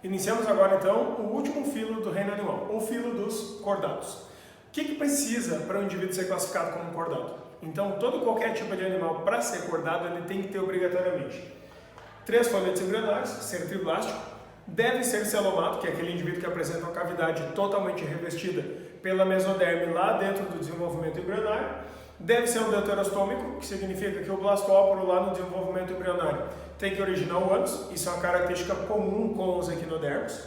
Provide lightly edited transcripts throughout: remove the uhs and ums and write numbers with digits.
Iniciamos agora então o último filo do reino animal, o filo dos cordados. O que precisa para um indivíduo ser classificado como cordado? Então, qualquer tipo de animal, para ser cordado, ele tem que ter obrigatoriamente 3 foletes embrionários, ser triblástico, deve ser celomato, que é aquele indivíduo que apresenta uma cavidade totalmente revestida pela mesoderme lá dentro do desenvolvimento embrionário, deve ser um deuterostômico, que significa que o blastóporo lá no desenvolvimento embrionário tem que originar o ânus, isso é uma característica comum com os equinodermos,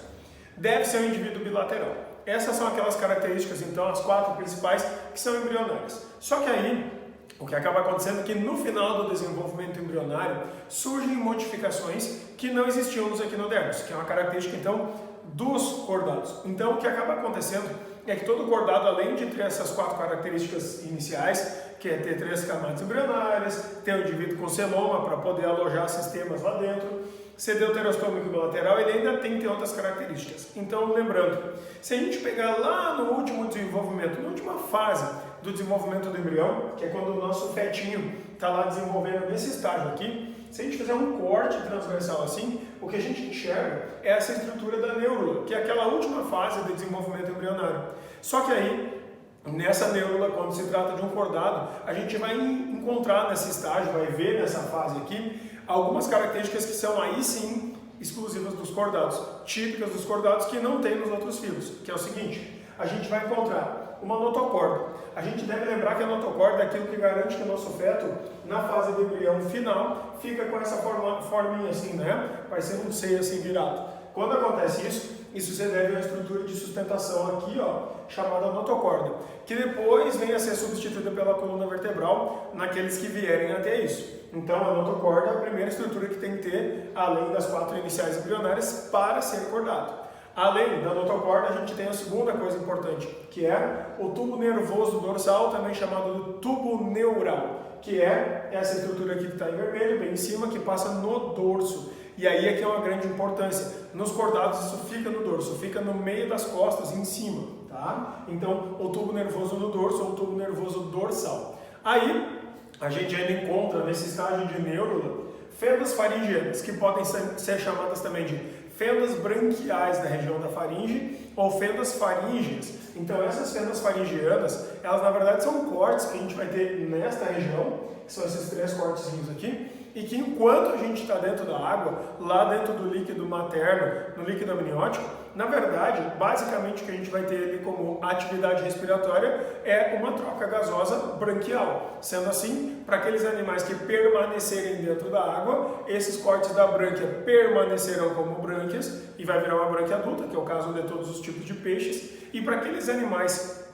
deve ser um indivíduo bilateral. Essas são aquelas características, então, as 4 principais que são embrionárias. Só que aí, o que acaba acontecendo é que no final do desenvolvimento embrionário surgem modificações que não existiam nos equinodermos, que é uma característica, então, dos cordados. Então, o que acaba acontecendo é que todo cordado, além de ter essas 4 características iniciais, que é ter 3 camadas embrionárias, ter um indivíduo com celoma para poder alojar sistemas lá dentro, ser deuterostômico bilateral, ele ainda tem que ter outras características. Então, lembrando, se a gente pegar lá no último desenvolvimento, na última fase do desenvolvimento do embrião, que é quando o nosso fetinho está lá desenvolvendo nesse estágio aqui, se a gente fizer um corte transversal assim, o que a gente enxerga é essa estrutura da neurula, que é aquela última fase do desenvolvimento embrionário. Só que aí, nessa neurula, quando se trata de um cordado, a gente vai encontrar nesse estágio, vai ver nessa fase aqui, algumas características que são aí sim exclusivas dos cordados, típicas dos cordados que não tem nos outros filos, que é o seguinte, a gente vai encontrar uma notocorda. A gente deve lembrar que a notocorda é aquilo que garante que o nosso feto, na fase do embrião final, fica com essa forminha assim, né? Parecendo um seio assim virado. Quando acontece isso se deve a uma estrutura de sustentação aqui, ó, chamada notocorda, que depois vem a ser substituída pela coluna vertebral naqueles que vierem até isso. Então, a notocorda é a primeira estrutura que tem que ter, além das 4 iniciais embrionárias, para ser cordado. Além da notocorda, a gente tem a segunda coisa importante, que é o tubo nervoso dorsal, também chamado de tubo neural, que é essa estrutura aqui que está em vermelho, bem em cima, que passa no dorso. E aí é que é uma grande importância. Nos cordados isso fica no dorso, fica no meio das costas, em cima, tá? Então, o tubo nervoso no dorso ou o tubo nervoso dorsal. Aí, a gente ainda encontra nesse estágio de neurula fendas faringianas, que podem ser chamadas também de fendas branquiais da região da faringe ou fendas faríngeas. Então, essas fendas faringianas, elas na verdade são cortes que a gente vai ter nesta região, que são esses 3 cortezinhos aqui, e que enquanto a gente está dentro da água, lá dentro do líquido materno, no líquido amniótico, na verdade, basicamente o que a gente vai ter ali como atividade respiratória é uma troca gasosa branquial. Sendo assim, para aqueles animais que permanecerem dentro da água, esses cortes da brânquia permanecerão como brânquias e vai virar uma brânquia adulta, que é o caso de todos os tipos de peixes. E para aqueles animais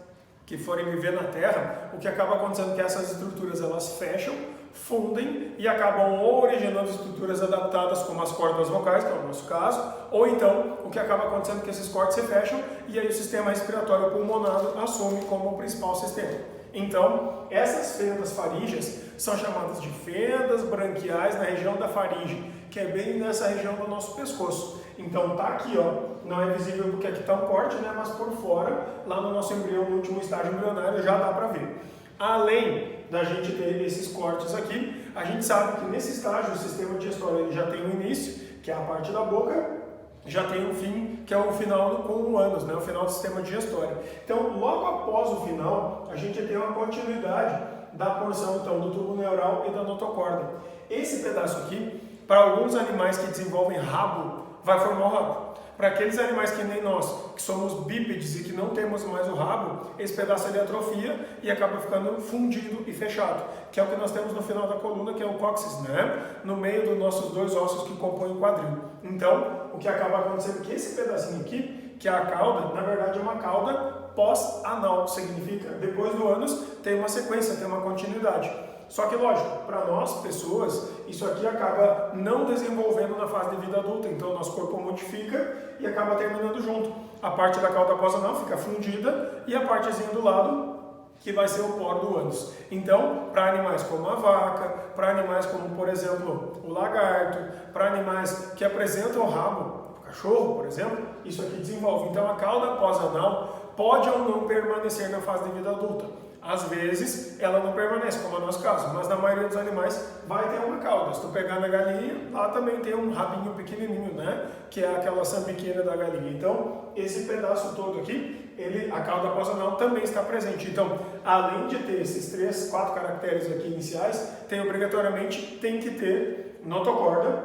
que forem viver na terra, o que acaba acontecendo é que essas estruturas elas fecham, fundem e acabam ou originando estruturas adaptadas como as cordas vocais, que é o nosso caso, ou então o que acaba acontecendo é que esses cortes se fecham e aí o sistema respiratório pulmonar assume como o principal sistema. Então, essas fendas faríngeas são chamadas de fendas branquiais na região da faringe, que é bem nessa região do nosso pescoço. Então tá aqui, ó, não é visível porque aqui está um corte, né, mas por fora, lá no nosso embrião, no último estágio embrionário, já dá para ver. Além da gente ter esses cortes aqui, a gente sabe que nesse estágio o sistema digestório ele já tem um início, que é a parte da boca, já tem um fim, que é o final com o ânus, né, o final do sistema digestório. Então, logo após o final, a gente tem uma continuidade da porção então, do tubo neural e da notocorda. Esse pedaço aqui, para alguns animais que desenvolvem rabo, vai formar o rabo. Para aqueles animais que nem nós, que somos bípedes e que não temos mais o rabo, esse pedaço ele atrofia e acaba ficando fundido e fechado, que é o que nós temos no final da coluna, que é o cóccix, né? No meio dos nossos 2 ossos que compõem o quadril. Então, o que acaba acontecendo é que esse pedacinho aqui, que é a cauda, na verdade é uma cauda pós-anal, significa depois do ânus tem uma sequência, tem uma continuidade. Só que, lógico, para nós, pessoas, isso aqui acaba não desenvolvendo na fase de vida adulta, então o nosso corpo modifica e acaba terminando junto. A parte da cauda pós-anal fica fundida e a partezinha do lado que vai ser o poro do ânus. Então, para animais como a vaca, para animais como, por exemplo, o lagarto, para animais que apresentam o rabo, o cachorro, por exemplo, isso aqui desenvolve. Então, a cauda pós-anal pode ou não permanecer na fase de vida adulta. Às vezes ela não permanece, como é o nosso caso, mas na maioria dos animais vai ter uma cauda. Se tu pegar na galinha, lá também tem um rabinho pequenininho, né? Que é aquela sambiqueira da galinha. Então, esse pedaço todo aqui, a cauda posanal também está presente. Então, além de ter esses 3, 4 caracteres aqui iniciais, obrigatoriamente tem que ter notocorda,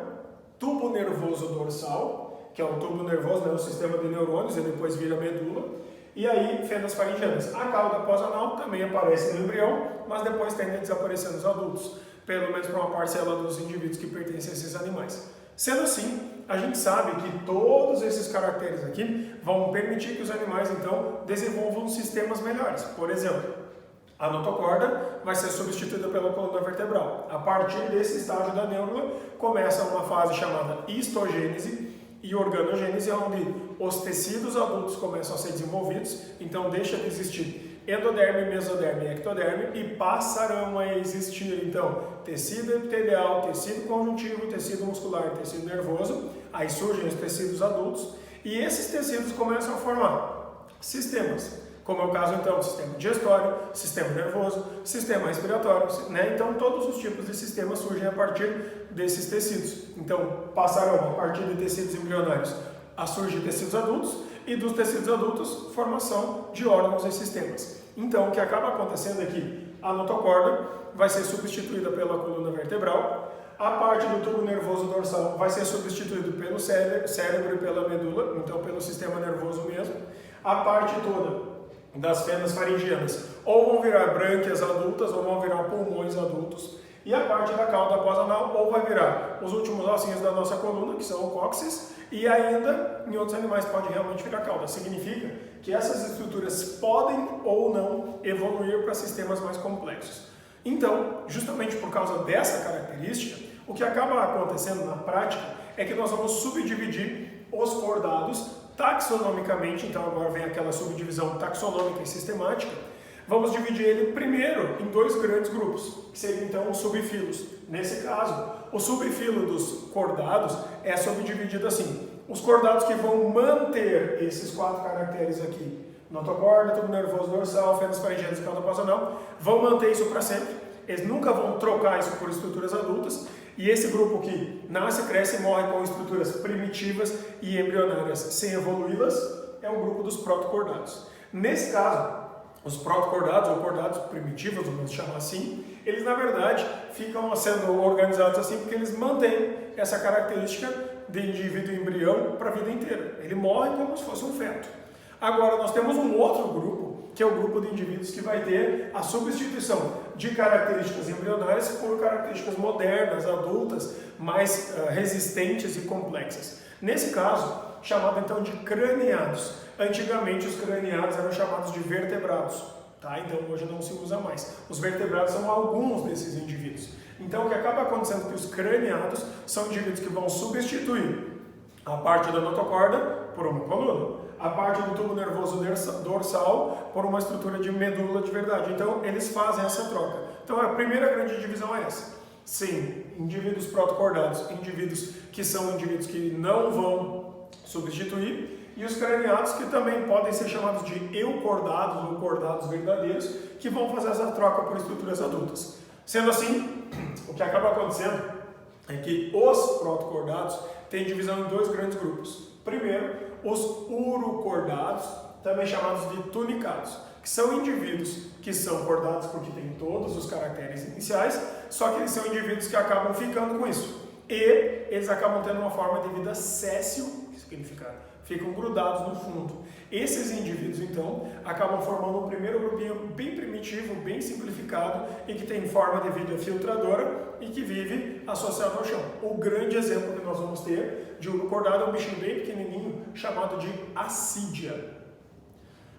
tubo nervoso dorsal, que é o tubo nervoso, né, o sistema de neurônios, e depois vira medula, e aí fendas faringianas. A cauda posanal também aparece no embrião, mas depois tende a desaparecer nos adultos, pelo menos para uma parcela dos indivíduos que pertencem a esses animais. Sendo assim, a gente sabe que todos esses caracteres aqui vão permitir que os animais, então, desenvolvam sistemas melhores. Por exemplo, a notocorda vai ser substituída pela coluna vertebral. A partir desse estágio da neurula, começa uma fase chamada histogênese e organogênese, onde os tecidos adultos começam a ser desenvolvidos, então deixa de existir endoderme, mesoderme e ectoderme e passarão a existir, então, tecido epitelial, tecido conjuntivo, tecido muscular, tecido nervoso, aí surgem os tecidos adultos e esses tecidos começam a formar sistemas, como é o caso, então, do sistema digestório, sistema nervoso, sistema respiratório, né? Então, todos os tipos de sistemas surgem a partir desses tecidos. Então, passarão a partir de tecidos embrionários a surgir tecidos adultos e dos tecidos adultos, formação de órgãos e sistemas. Então, o que acaba acontecendo é que a notocorda vai ser substituída pela coluna vertebral, a parte do tubo nervoso dorsal vai ser substituído pelo cérebro e pela medula, então pelo sistema nervoso mesmo, a parte toda das fendas faringianas ou vão virar brânquias adultas ou vão virar pulmões adultos e a parte da cauda posanal ou vai virar os últimos ossinhos da nossa coluna, que são o cóccix, e ainda em outros animais pode realmente virar cauda. Significa que essas estruturas podem ou não evoluir para sistemas mais complexos. Então, justamente por causa dessa característica, o que acaba acontecendo na prática é que nós vamos subdividir os cordados taxonomicamente, então agora vem aquela subdivisão taxonômica e sistemática, vamos dividir ele primeiro em 2 grandes grupos, que seriam então os subfilos. Nesse caso, o subfilo dos cordados é subdividido assim, os cordados que vão manter esses 4 caracteres aqui, notocorda, tubo nervoso dorsal, fendas faringianas e cauda posanal, vão manter isso para sempre, eles nunca vão trocar isso por estruturas adultas, e esse grupo que nasce, cresce e morre com estruturas primitivas e embrionárias sem evoluí-las é o grupo dos protocordados. Nesse caso, os protocordados ou cordados primitivos, vamos chamar assim, eles na verdade ficam sendo organizados assim porque eles mantêm essa característica de indivíduo embrião para a vida inteira. Ele morre como se fosse um feto. Agora nós temos um outro grupo, que é o grupo de indivíduos que vai ter a substituição de características embrionárias por características modernas, adultas, mais resistentes e complexas. Nesse caso, chamado então de craniados. Antigamente os craniados eram chamados de vertebrados, tá? Então hoje não se usa mais. Os vertebrados são alguns desses indivíduos. Então o que acaba acontecendo é que os craniados são indivíduos que vão substituir a parte da notocorda por uma coluna, a parte do tubo nervoso dorsal por uma estrutura de medula de verdade. Então, eles fazem essa troca. Então, a primeira grande divisão é essa. Sim, indivíduos protocordados, indivíduos que são indivíduos que não vão substituir, e os craniados que também podem ser chamados de eucordados ou cordados verdadeiros, que vão fazer essa troca por estruturas adultas. Sendo assim, o que acaba acontecendo é que os protocordados têm divisão em 2 grandes grupos. Primeiro, os urocordados, também chamados de tunicados, que são indivíduos que são cordados porque têm todos os caracteres iniciais, só que eles são indivíduos que acabam ficando com isso. E eles acabam tendo uma forma de vida séssil, que significa ficam grudados no fundo. Esses indivíduos, então, acabam formando um primeiro grupinho bem primitivo, bem simplificado e que tem forma de vida filtradora e que vive associado ao chão. O grande exemplo que nós vamos ter de urucordado é um bichinho bem pequenininho chamado de assídia.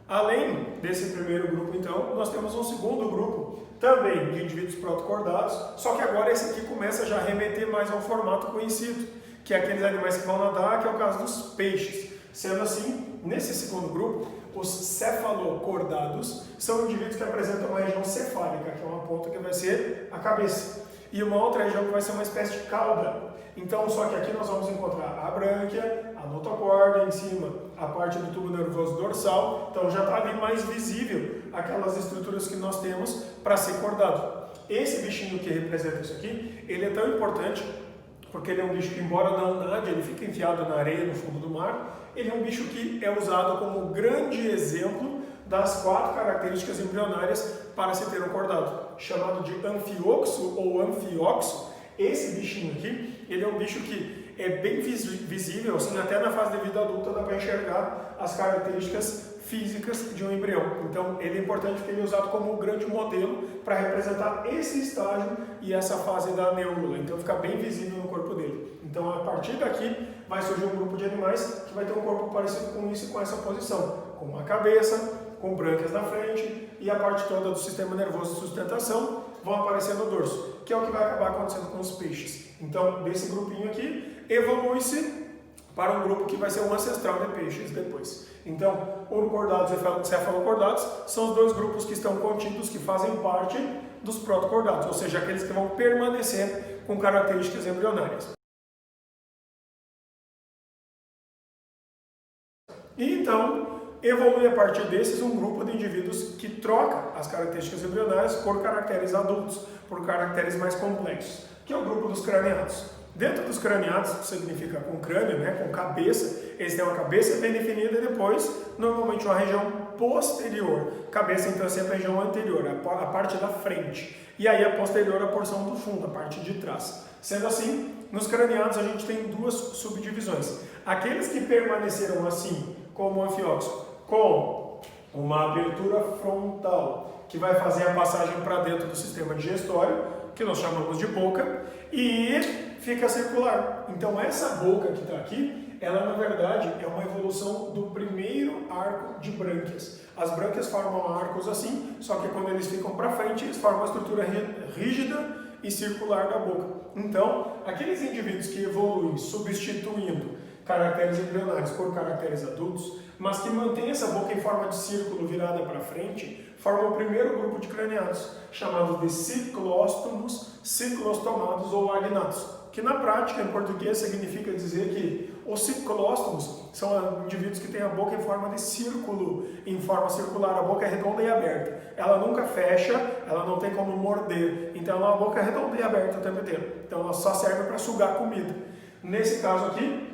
Além desse primeiro grupo, então, nós temos um segundo grupo também de indivíduos protocordados, só que agora esse aqui começa já a remeter mais ao formato conhecido, que é aqueles animais que vão nadar, que é o caso dos peixes. Sendo assim, nesse segundo grupo, os cefalocordados são indivíduos que apresentam uma região cefálica, que é uma ponta que vai ser a cabeça, e uma outra região que vai ser uma espécie de cauda. Então, só que aqui nós vamos encontrar a brânquia, a notocorda em cima, a parte do tubo nervoso dorsal, então já está ali mais visível aquelas estruturas que nós temos para ser cordado. Esse bichinho que representa isso aqui, ele é tão importante porque ele é um bicho que, embora não nade, ele fica enfiado na areia, no fundo do mar. Ele é um bicho que é usado como grande exemplo das 4 características embrionárias para se ter um cordado, chamado de anfioxo ou anfioxo. Esse bichinho aqui, ele é um bicho que é bem visível, assim, até na fase de vida adulta dá para enxergar as características físicas de um embrião. Então, ele é importante porque ele é usado como um grande modelo para representar esse estágio e essa fase da neurula. Então, fica bem visível no corpo dele. Então, a partir daqui, vai surgir um grupo de animais que vai ter um corpo parecido com isso e com essa posição, com uma cabeça, com brânquias na frente e a parte toda do sistema nervoso de sustentação vão aparecer no dorso, que é o que vai acabar acontecendo com os peixes. Então, desse grupinho aqui, evolui-se para um grupo que vai ser um ancestral de peixes depois. Então, urocordados e cefalocordados são os 2 grupos que estão contidos, que fazem parte dos protocordados, ou seja, aqueles que vão permanecer com características embrionárias. E então, evolui a partir desses um grupo de indivíduos que troca as características embrionárias por caracteres adultos, por caracteres mais complexos, que é o grupo dos craneados. Dentro dos craneados, que significa com crânio, né, com cabeça, eles têm uma cabeça bem definida e depois, normalmente, uma região posterior. Cabeça, então, é sempre a região anterior, a parte da frente. E aí, a posterior, a porção do fundo, a parte de trás. Sendo assim, nos craneados, a gente tem 2 subdivisões. Aqueles que permaneceram assim, como o anfioxo, com uma abertura frontal, que vai fazer a passagem para dentro do sistema digestório, que nós chamamos de boca, e fica circular. Então essa boca que está aqui, ela na verdade é uma evolução do primeiro arco de brânquias. As brânquias formam arcos assim, só que quando eles ficam para frente, eles formam uma estrutura rígida e circular da boca. Então, aqueles indivíduos que evoluem substituindo caracteres embrionários por caracteres adultos, mas que mantêm essa boca em forma de círculo virada para frente, formam o primeiro grupo de craneados, chamado de ciclóstomos, ciclostomados ou agnatos, que na prática, em português, significa dizer que os ciclóstomos são indivíduos que têm a boca em forma de círculo, em forma circular, a boca é redonda e aberta. Ela nunca fecha, ela não tem como morder, então ela é uma boca redonda e aberta o tempo inteiro. Então ela só serve para sugar comida. Nesse caso aqui,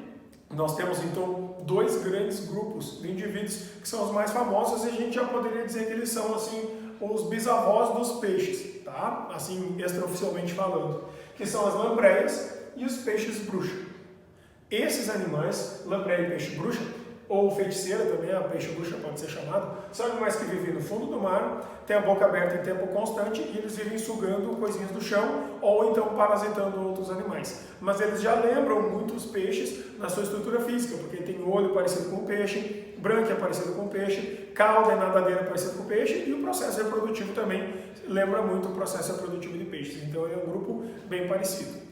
nós temos então 2 grandes grupos de indivíduos que são os mais famosos e a gente já poderia dizer que eles são assim os bisavós dos peixes, tá? Assim extraoficialmente falando, que são as lampreias e os peixes bruxa. Esses animais, lampreia e peixe bruxa, ou feiticeira também, a peixe bruxa pode ser chamado, são animais que vivem no fundo do mar, têm a boca aberta em tempo constante e eles vivem sugando coisinhas do chão ou então parasitando outros animais. Mas eles já lembram muito os peixes na sua estrutura física, porque tem olho parecido com o peixe, brânquia parecido com o peixe, cauda e nadadeira parecido com o peixe e o processo reprodutivo também lembra muito o processo reprodutivo de peixes. Então é um grupo bem parecido.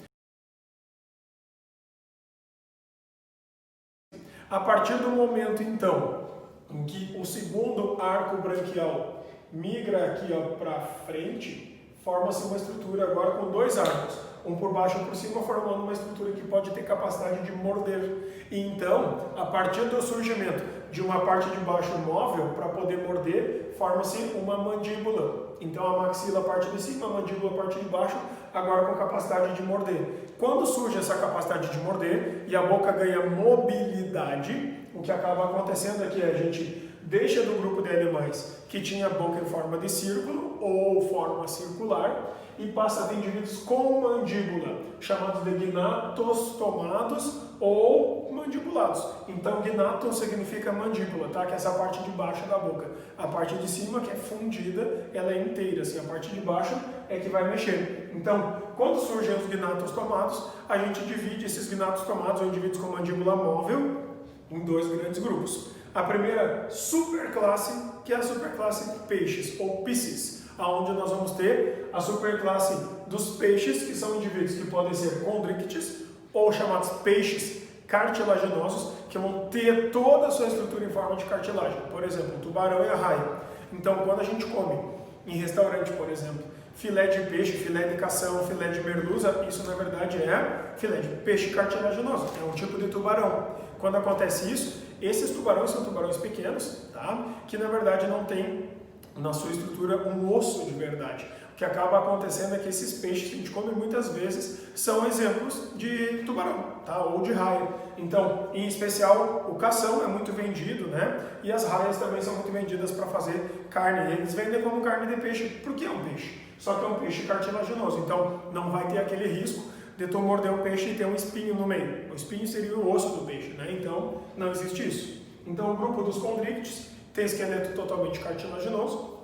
A partir do momento, então, em que o segundo arco branquial migra aqui para frente, forma-se uma estrutura agora com 2 arcos, um por baixo e um por cima, formando uma estrutura que pode ter capacidade de morder. E então, a partir do surgimento de uma parte de baixo móvel, para poder morder, forma-se uma mandíbula. Então, a maxila, a parte de cima, a mandíbula, a parte de baixo, agora com capacidade de morder. Quando surge essa capacidade de morder e a boca ganha mobilidade, o que acaba acontecendo é que a gente deixa do grupo de animais que tinha a boca em forma de círculo ou forma circular e passa a ter indivíduos com mandíbula, chamados de gnatostomados ou mandibulados. Então, gnaton significa mandíbula, tá? Que é essa parte de baixo da boca. A parte de cima, que é fundida, ela é inteira, assim, a parte de baixo é que vai mexer. Então, quando surgem os gnatostomados, a gente divide esses gnatostomados, ou indivíduos com mandíbula móvel, em 2 grandes grupos. A primeira superclasse, que é a superclasse peixes, ou piscis, onde nós vamos ter a superclasse dos peixes, que são indivíduos que podem ser condrictes, ou chamados peixes cartilaginosos, que vão ter toda a sua estrutura em forma de cartilagem. Por exemplo, o tubarão e a raia. Então, quando a gente come em restaurante, por exemplo, filé de peixe, filé de cação, filé de merluza, isso na verdade é filé de peixe cartilaginoso, é um tipo de tubarão. Quando acontece isso, esses tubarões são tubarões pequenos, tá? Que na verdade não tem na sua estrutura um osso de verdade. O que acaba acontecendo é que esses peixes que a gente come muitas vezes são exemplos de tubarão, tá? Ou de raia. Então, em especial, o cação é muito vendido, né? E as raias também são muito vendidas para fazer carne. Eles vendem como carne de peixe, porque é um peixe. Só que é um peixe cartilaginoso, então não vai ter aquele risco de tu morder o peixe e ter um espinho no meio. O espinho seria o osso do peixe, né? Então, não existe isso. Então, o grupo dos condrictes tem esqueleto totalmente cartilaginoso.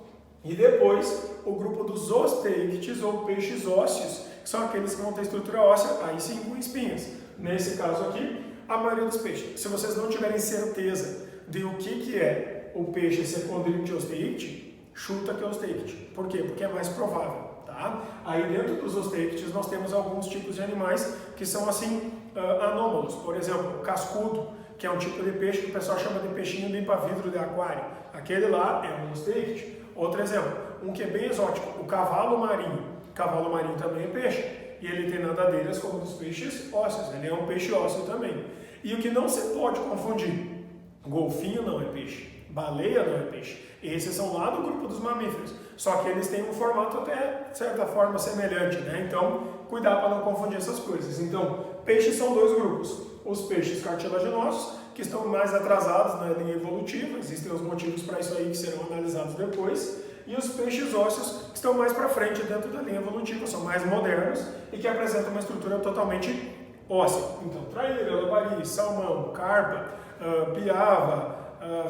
E depois, o grupo dos osteictes, ou peixes ósseos, que são aqueles que vão ter estrutura óssea, aí sim com espinhas. Nesse caso aqui, a maioria dos peixes. Se vocês não tiverem certeza de o que é o peixe ser condricte ou osteicte, chuta que é osteicte. Por quê? Porque é mais provável. Tá? Aí dentro dos osteictes nós temos alguns tipos de animais que são assim, anômalos. Por exemplo, o cascudo, que é um tipo de peixe que o pessoal chama de peixinho limpa-vidro de aquário. Aquele lá é um osteicte. Outro exemplo, um que é bem exótico, o cavalo marinho. O cavalo marinho também é peixe. E ele tem nadadeiras como dos peixes ósseos. Ele é um peixe ósseo também. E o que não se pode confundir, golfinho não é peixe, baleia não é peixe. Esses são lá do grupo dos mamíferos. Só que eles têm um formato até, de certa forma, semelhante, né? Então, cuidar para não confundir essas coisas. Então, peixes são dois grupos. Os peixes cartilaginosos, que estão mais atrasados na linha evolutiva, existem os motivos para isso aí que serão analisados depois, e os peixes ósseos, que estão mais para frente dentro da linha evolutiva, são mais modernos e que apresentam uma estrutura totalmente óssea. Então, traíra, lambari, salmão, carpa, piava,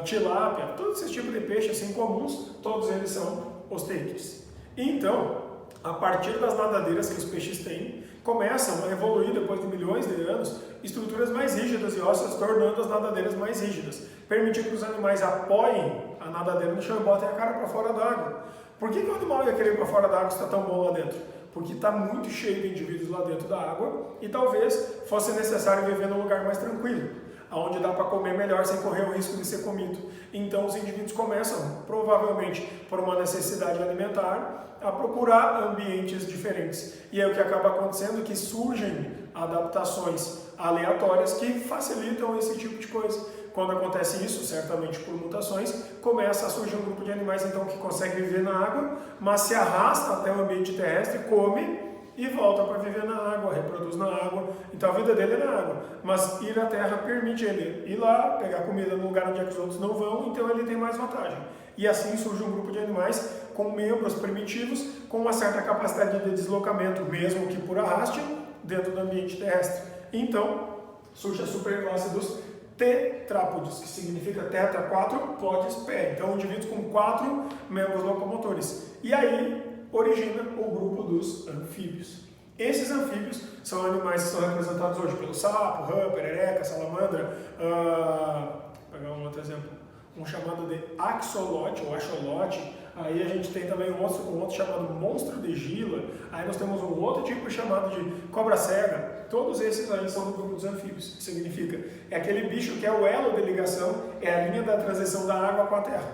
tilápia, todos esses tipos de peixes assim comuns, todos eles são osteictes. Então, a partir das nadadeiras que os peixes têm, começam a evoluir, depois de milhões de anos, estruturas mais rígidas e ósseas, tornando as nadadeiras mais rígidas, permitindo que os animais apoiem a nadadeira no chão e botem a cara para fora d'água. Por que o animal ia querer ir para fora d'água se está tão bom lá dentro? Porque está muito cheio de indivíduos lá dentro da água e talvez fosse necessário viver num lugar mais tranquilo, onde dá para comer melhor sem correr o risco de ser comido. Então os indivíduos começam, provavelmente por uma necessidade alimentar, a procurar ambientes diferentes. E é o que acaba acontecendo, que surgem adaptações aleatórias que facilitam esse tipo de coisa. Quando acontece isso, certamente por mutações, começa a surgir um grupo de animais então que consegue viver na água, mas se arrasta até o ambiente terrestre, come e volta para viver na água, reproduz na água. Então a vida dele é na água, mas ir à terra permite ele ir lá, pegar comida no lugar onde é que os outros não vão, então ele tem mais vantagem. E assim surge um grupo de animais com membros primitivos, com uma certa capacidade de deslocamento, mesmo que por arraste, dentro do ambiente terrestre. Então surge a superclasse dos tetrápodes, que significa tetra, 4, podes, pé. Então indivíduos com 4 membros locomotores. E aí origina o grupo dos anfíbios. Esses anfíbios são animais que são representados hoje pelo sapo, rã, perereca, salamandra, vou pegar um outro exemplo, um chamado de axolote ou axolote. Aí a gente tem também um outro chamado monstro de gila. Aí nós temos um outro tipo chamado de cobra cega. Todos esses aí são do grupo dos anfíbios, que significa é aquele bicho que é o elo de ligação, é a linha da transição da água com a terra.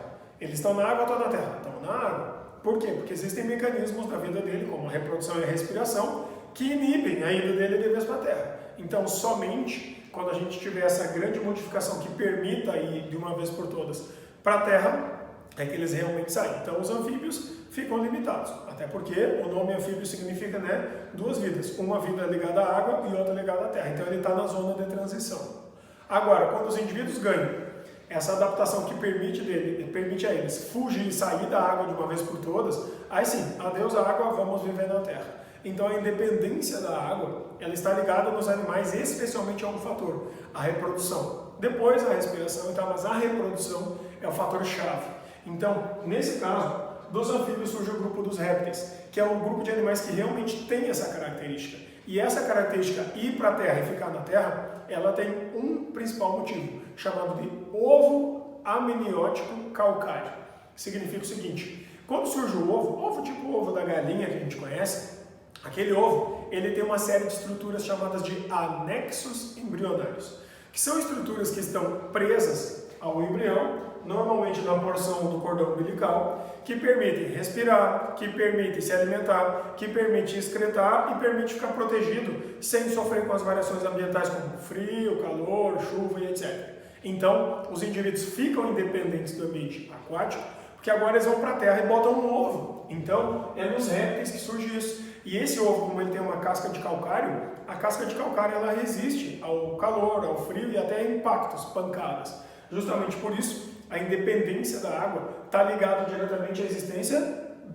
Eles estão na água ou estão na terra? Estão na água. Por quê? Porque existem mecanismos na vida dele, como a reprodução e a respiração, que inibem a ida dele de vez para a terra. Então, somente quando a gente tiver essa grande modificação que permita ir de uma vez por todas para a terra, é que eles realmente saem. Então, os anfíbios ficam limitados, até porque o nome anfíbio significa, né, duas vidas, uma vida ligada à água e outra ligada à terra. Então, ele está na zona de transição. Agora, quando os indivíduos ganham essa adaptação que permite a eles fugir e sair da água de uma vez por todas, aí sim, adeus à água, vamos viver na terra. Então a independência da água, ela está ligada nos animais, especialmente a um fator, a reprodução. Depois a respiração, então, mas a reprodução é o fator chave. Então, nesse caso, dos anfíbios surge o grupo dos répteis, que é um grupo de animais que realmente tem essa característica. E essa característica, ir para a terra e ficar na terra, ela tem um principal motivo, chamado de ovo amniótico calcário. Significa o seguinte: quando surge o ovo tipo o ovo da galinha que a gente conhece, aquele ovo, ele tem uma série de estruturas chamadas de anexos embrionários, que são estruturas que estão presas ao embrião, normalmente na porção do cordão umbilical, que permitem respirar, que permitem se alimentar, que permitem excretar e permitem ficar protegido sem sofrer com as variações ambientais como frio, calor, chuva e etc. Então, os indivíduos ficam independentes do ambiente aquático Porque agora eles vão para a terra e botam um ovo. Então, é nos répteis que surge isso. E esse ovo, como ele tem uma casca de calcário, a casca de calcário ela resiste ao calor, ao frio e até a impactos, pancadas. Justamente por isso, a independência da água está ligada diretamente à existência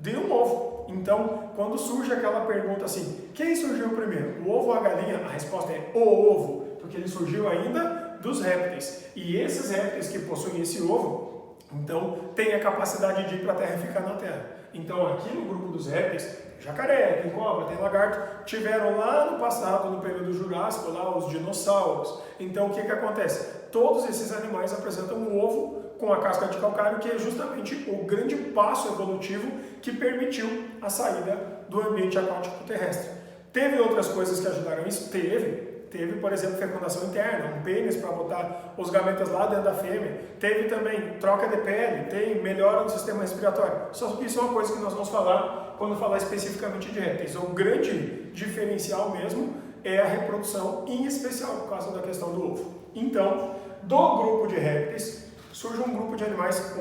de um ovo. Então, quando surge aquela pergunta assim, quem surgiu primeiro, o ovo ou a galinha? A resposta é o ovo, porque ele surgiu ainda dos répteis. E esses répteis que possuem esse ovo, então, têm a capacidade de ir para a terra e ficar na terra. Então, aqui no grupo dos répteis, jacaré, tem cobra, tem lagarto, tiveram lá no passado, no período Jurássico, lá os dinossauros. Então, o que acontece? Todos esses animais apresentam um ovo com a casca de calcário, que é justamente o grande passo evolutivo que permitiu a saída do ambiente aquático terrestre. Teve outras coisas que ajudaram isso? Teve, por exemplo, fecundação interna, um pênis para botar os gametas lá dentro da fêmea. Teve também troca de pele, tem melhora do sistema respiratório. Só que isso é uma coisa que nós vamos falar quando falar especificamente de répteis. O grande diferencial mesmo é a reprodução, em especial por causa da questão do ovo. Então, do grupo de répteis, surge um grupo de animais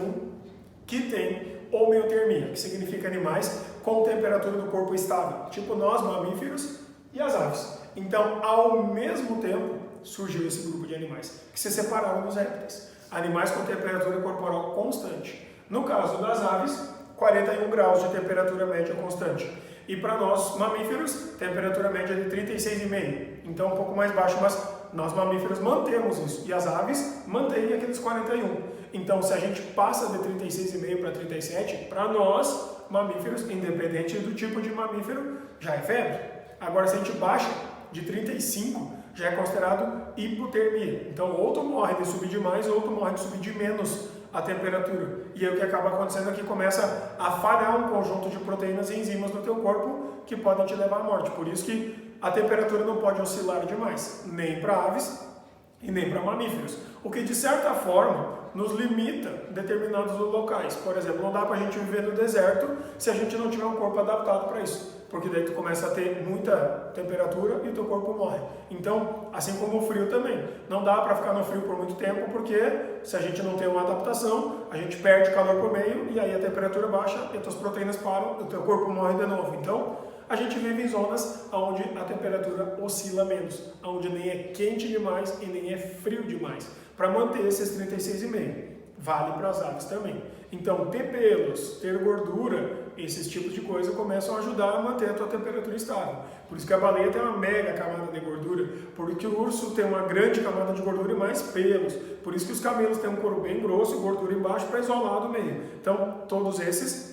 que tem homeotermia, que significa animais com temperatura do corpo estável, tipo nós, mamíferos e as aves. Então, ao mesmo tempo, surgiu esse grupo de animais, que se separaram dos répteis. Animais com temperatura corporal constante. No caso das aves, 41 graus de temperatura média constante. E para nós, mamíferos, temperatura média de 36,5. Então, um pouco mais baixo, mas nós, mamíferos, mantemos isso. E as aves mantêm aqueles 41. Então, se a gente passa de 36,5 para 37, para nós, mamíferos, independente do tipo de mamífero, já é febre. Agora, se a gente baixa de 35, já é considerado hipotermia. Então, ou tu morre de subir demais, ou tu morre de subir de menos a temperatura. E aí o que acaba acontecendo é que começa a falhar um conjunto de proteínas e enzimas no teu corpo que podem te levar à morte. Por isso que a temperatura não pode oscilar demais, nem para aves e nem para mamíferos. O que, de certa forma, nos limita em determinados locais. Por exemplo, não dá para a gente viver no deserto se a gente não tiver um corpo adaptado para isso. Porque daí tu começa a ter muita temperatura e o teu corpo morre. Então, assim como o frio também. Não dá para ficar no frio por muito tempo, porque se a gente não tem uma adaptação, a gente perde calor por meio e aí a temperatura baixa e as tuas proteínas param e o teu corpo morre de novo. Então, a gente vive em zonas onde a temperatura oscila menos, onde nem é quente demais e nem é frio demais, para manter esses 36,5. Vale para as aves também. Então, ter pelos, ter gordura, esses tipos de coisa começam a ajudar a manter a tua temperatura estável. Por isso que a baleia tem uma mega camada de gordura, porque o urso tem uma grande camada de gordura e mais pelos. Por isso que os camelos têm um couro bem grosso e gordura embaixo para isolar do meio. Então, todos esses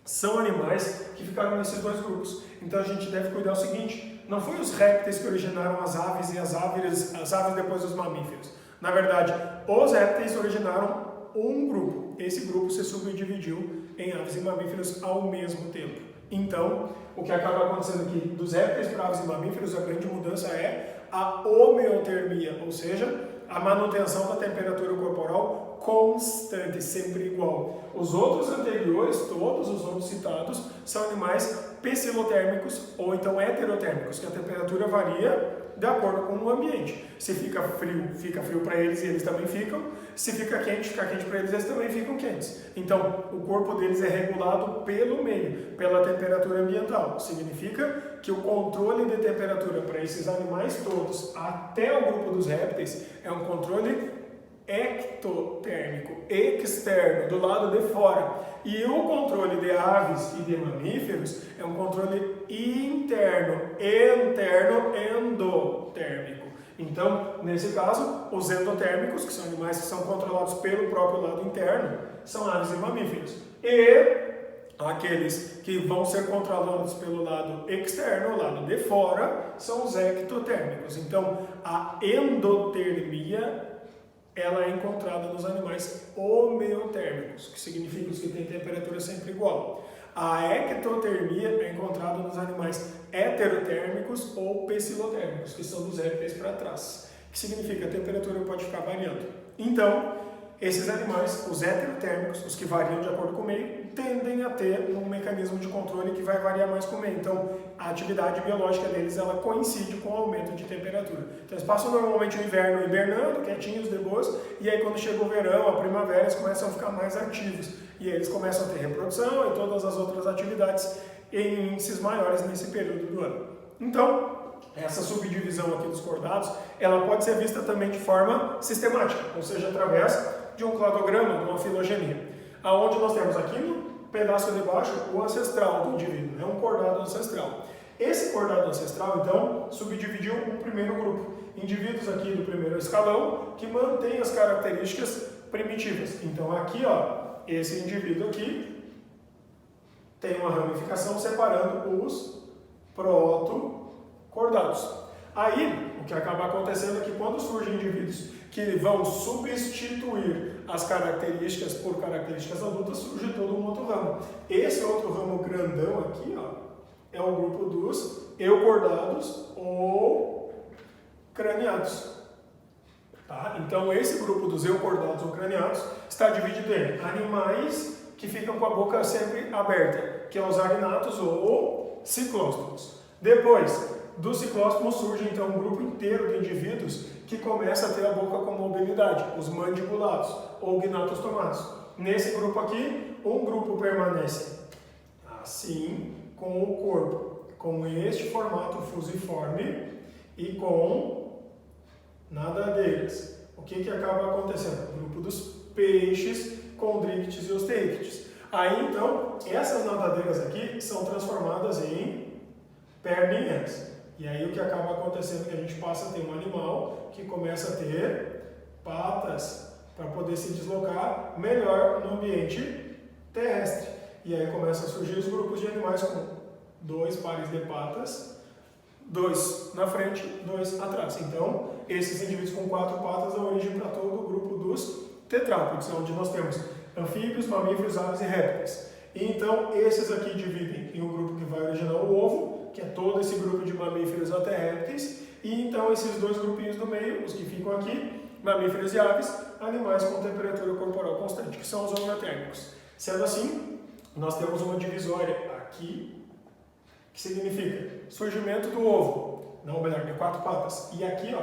são animais que ficaram nesses dois grupos. Então, a gente deve cuidar o seguinte, não foi os répteis que originaram as aves e as aves depois os mamíferos. Na verdade, os répteis originaram um grupo. Esse grupo se subdividiu em aves e mamíferos ao mesmo tempo. Então, o que acaba acontecendo aqui dos répteis para aves e mamíferos, a grande mudança é a homeotermia, ou seja, a manutenção da temperatura corporal constante, sempre igual. Os outros anteriores, todos os outros citados, são animais psilotérmicos ou então heterotérmicos, que a temperatura varia de acordo com o ambiente. Se fica frio para eles e eles também ficam. Se fica quente para eles também ficam quentes. Então, o corpo deles é regulado pelo meio, pela temperatura ambiental. Significa que o controle de temperatura para esses animais todos, até o grupo dos répteis, é um controle ectotérmico, externo, do lado de fora. E o controle de aves e de mamíferos é um controle interno, endotérmico. Então, nesse caso, os endotérmicos, que são animais que são controlados pelo próprio lado interno, são aves e mamíferos. E aqueles que vão ser controlados pelo lado externo, o lado de fora, são os ectotérmicos. Então, a endotermia ela é encontrada nos animais homeotérmicos, que significa os que têm temperatura sempre igual. A ectotermia é encontrada nos animais heterotérmicos ou psilotérmicos, que são dos répteis para trás, que significa que a temperatura pode ficar variando. Então, Esses animais, os heterotérmicos, os que variam de acordo com o meio, tendem a ter um mecanismo de controle que vai variar mais com o meio. Então, a atividade biológica deles, ela coincide com o aumento de temperatura. Então, eles passam normalmente o inverno hibernando, quietinhos, de boas, e aí quando chega o verão, a primavera, eles começam a ficar mais ativos. E aí eles começam a ter reprodução e todas as outras atividades em índices maiores nesse período do ano. Então, essa subdivisão aqui dos cordados, ela pode ser vista também de forma sistemática, ou seja, através de um cladograma, de uma filogenia, aonde nós temos aqui no pedaço de baixo o ancestral do indivíduo, um cordado ancestral. Esse cordado ancestral, então, subdividiu um primeiro grupo, indivíduos aqui do primeiro escalão que mantêm as características primitivas. Então aqui, ó, esse indivíduo aqui tem uma ramificação separando os protocordados. Aí, o que acaba acontecendo é que quando surgem indivíduos que vão substituir as características por características adultas, surge todo um outro ramo. Esse outro ramo grandão aqui, ó, é o grupo dos eucordados ou craniados. Tá? Então, esse grupo dos eucordados ou craniados está dividido em animais que ficam com a boca sempre aberta, que é os agnatos ou ciclóstomos. Depois do ciclóstomo surge então um grupo inteiro de indivíduos que começa a ter a boca com mobilidade, os mandibulados ou gnatostomatos. Nesse grupo aqui, um grupo permanece assim, com o corpo com este formato fusiforme e com nadadeiras. O que acaba acontecendo? O grupo dos peixes, condrictes e osteíctes. Aí então, essas nadadeiras aqui são transformadas em perninhas. E aí o que acaba acontecendo é que a gente passa a ter um animal que começa a ter patas para poder se deslocar melhor no ambiente terrestre. E aí começam a surgir os grupos de animais com 2 pares de patas, 2 na frente, 2 atrás. Então, esses indivíduos com 4 patas dão origem para todo o grupo dos tetrápodes, onde nós temos anfíbios, mamíferos, aves e répteis. E então, esses aqui dividem em um grupo que vai originar o ovo, que é todo esse grupo de mamíferos até répteis, e então esses 2 grupinhos do meio, os que ficam aqui, mamíferos e aves, animais com temperatura corporal constante, que são os homeotérmicos. Sendo assim, nós temos uma divisória aqui, que significa surgimento do ovo, não, melhor, de 4 patas, e aqui, ó,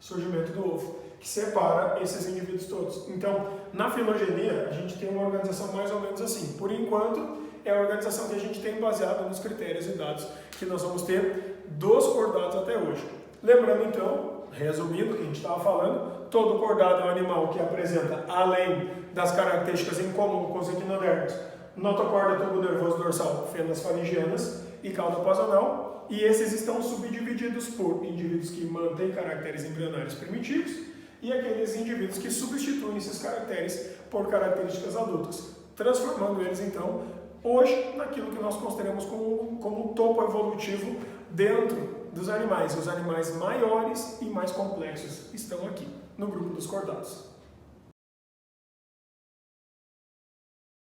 surgimento do ovo, que separa esses indivíduos todos. Então, na filogenia, a gente tem uma organização mais ou menos assim. Por enquanto, é a organização que a gente tem baseada nos critérios e dados que nós vamos ter dos cordados até hoje. Lembrando então, resumindo o que a gente estava falando, todo cordado é um animal que apresenta, além das características em comum com os equinodermos, notocorda, tubo nervoso dorsal, fendas faringianas e cauda pós-anal, e esses estão subdivididos por indivíduos que mantêm caracteres embrionários primitivos e aqueles indivíduos que substituem esses caracteres por características adultas, transformando eles então hoje naquilo que nós consideramos como um topo evolutivo dentro dos animais. Os animais maiores e mais complexos estão aqui no grupo dos cordados.